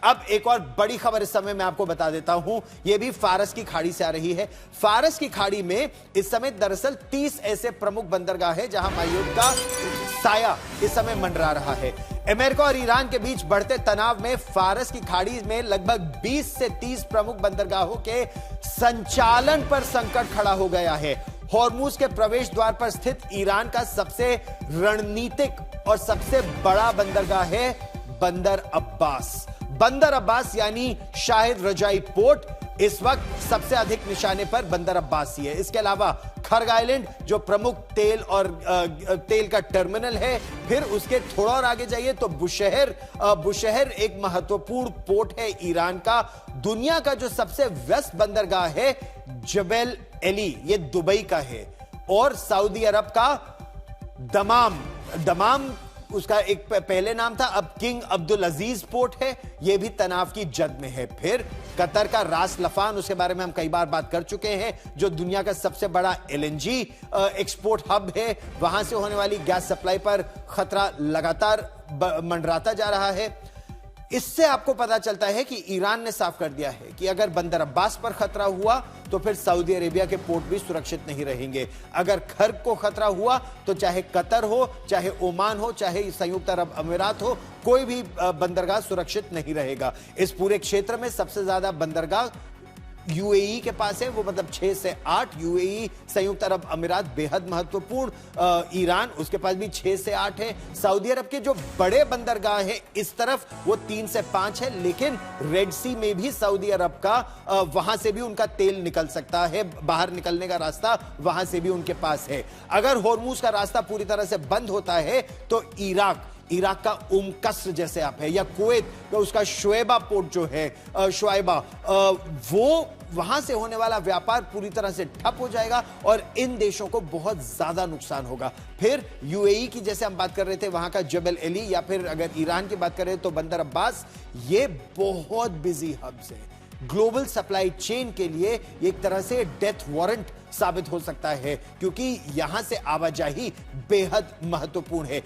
अब एक और बड़ी खबर इस समय मैं आपको बता देता हूं, यह भी फारस की खाड़ी से आ रही है। फारस की खाड़ी में इस समय दरअसल 30 ऐसे प्रमुख बंदरगाह हैं जहां महायुद्ध का साया इस समय मंडरा रहा है। अमेरिका और ईरान के बीच बढ़ते तनाव में फारस की खाड़ी में लगभग 20 से 30 प्रमुख बंदरगाहों के संचालन पर संकट खड़ा हो गया है। हॉर्मुज के प्रवेश द्वार पर स्थित ईरान का सबसे रणनीतिक और सबसे बड़ा बंदरगाह है बंदर अब्बास। बंदर अब्बास यानी शाहिद रजाई पोर्ट इस वक्त सबसे अधिक निशाने पर बंदर अब्बास ही है। इसके अलावा खर्ग आइलैंड जो प्रमुख तेल और तेल का टर्मिनल है, फिर उसके थोड़ा और आगे जाइए तो बुशहर एक महत्वपूर्ण पोर्ट है ईरान का। दुनिया का जो सबसे व्यस्त बंदरगाह है जबेल एली, ये दुबई का है। और सऊदी अरब का दमाम उसका एक पहले नाम था, अब किंग अब्दुल अजीज पोर्ट है, यह भी तनाव की जद में है। फिर कतर का रास लफान, उसके बारे में हम कई बार बात कर चुके हैं, जो दुनिया का सबसे बड़ा एलएनजी एक्सपोर्ट हब है। वहां से होने वाली गैस सप्लाई पर खतरा लगातार मंडराता जा रहा है। इससे आपको पता चलता है कि ईरान ने साफ कर दिया है कि अगर बंदर अब्बास पर खतरा हुआ तो फिर सऊदी अरेबिया के पोर्ट भी सुरक्षित नहीं रहेंगे। अगर खर्ग को खतरा हुआ तो चाहे कतर हो, चाहे ओमान हो, चाहे संयुक्त अरब अमीरात हो, कोई भी बंदरगाह सुरक्षित नहीं रहेगा। इस पूरे क्षेत्र में सबसे ज्यादा बंदरगाह यूएई के पास है, वो मतलब 6 से 8। यूएई, संयुक्त अरब अमीरात बेहद महत्वपूर्ण, ईरान उसके पास भी 6 से 8 है। सऊदी अरब के जो बड़े बंदरगाह हैं इस तरफ वो 3 से 5 है, लेकिन रेड सी में भी सऊदी अरब का वहां से भी उनका तेल निकल सकता है, बाहर निकलने का रास्ता वहां से भी उनके पास है। अगर होर्मुज का रास्ता पूरी तरह से बंद होता है तो इराक का कस्र जैसे आप है, या कुवैत तो उसका शुएबा पोर्ट जो है, शुआइबा, वो वहां से होने वाला व्यापार पूरी तरह से ठप हो जाएगा और इन देशों को बहुत ज्यादा नुकसान होगा। फिर यूएई की जैसे हम बात कर रहे थे, वहां का जबल एली, या फिर अगर ईरान की बात करें तो बंदर अब्बास, ये बहुत बिजी हब्स है। ग्लोबल सप्लाई चेन के लिए एक तरह से डेथ वारंट साबित हो सकता है, क्योंकि यहां से आवाजाही बेहद महत्वपूर्ण है।